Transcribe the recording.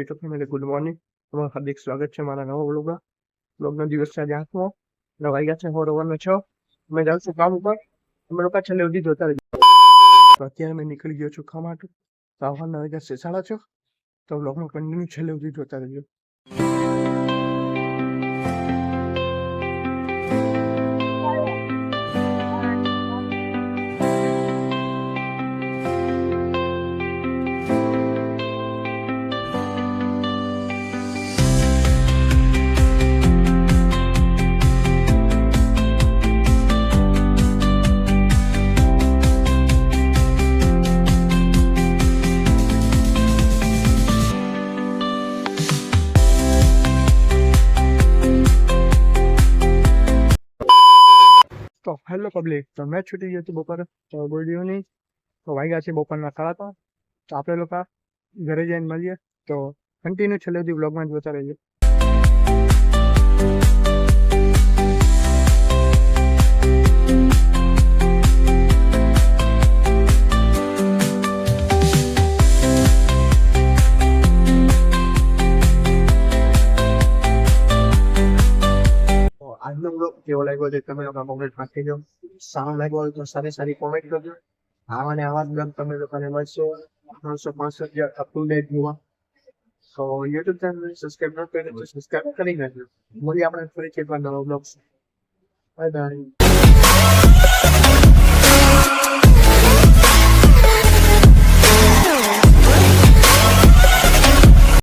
YouTube family good morning. તમારું હાર્દિક સ્વાગત છે મારા નવા વ્લોગમાં. વ્લોગનો દિવસ છે આજે 8મો અને વાગ્યા છે 6:06. અમે જાઉં છું કામ ઉપર. અમે લોકો છેલ્લે સુધી જોતા રહીએ. તો અત્યારે મેં નીકળી ગયો છું કામ માટે. તો આવવાના વાગ્યા છે 6:30. તો વ્લોગમાં કન્ટિન્યુ છેલ્લે સુધી જોતા રહીએ. તો હેલો પબ્લિક, તો મેચ છૂટી ગઈ હતી બપોરે. તો બોલ્યું તો વાગ્યા છે બપોરના 3:30. તો આપણે લોકો ઘરે જઈને મળીએ. તો કન્ટિન્યુ છેલ્લે સુધી વ્લોગમાં જોતા રહીએ. આજનો બ્લોગ કેવો લાગ્યો છે તમે લોકો કોમેન્ટ માં કહેજો. સારો લાગ્યો હોય તો સારી કોમેન્ટ કરજો. આવા ને આવા બ્લોગ તમે લોકોને મળશે 365 અપ ટુ ડેટ જોવા. તો યુટ્યુબ ચેનલ સબસ્ક્રાઇબ ન કરી તો સબસ્ક્રાઇબ કરી નાખજો. મળીએ આપણે ફરીથી એક વાર નવા બ્લોગ. Bye bye.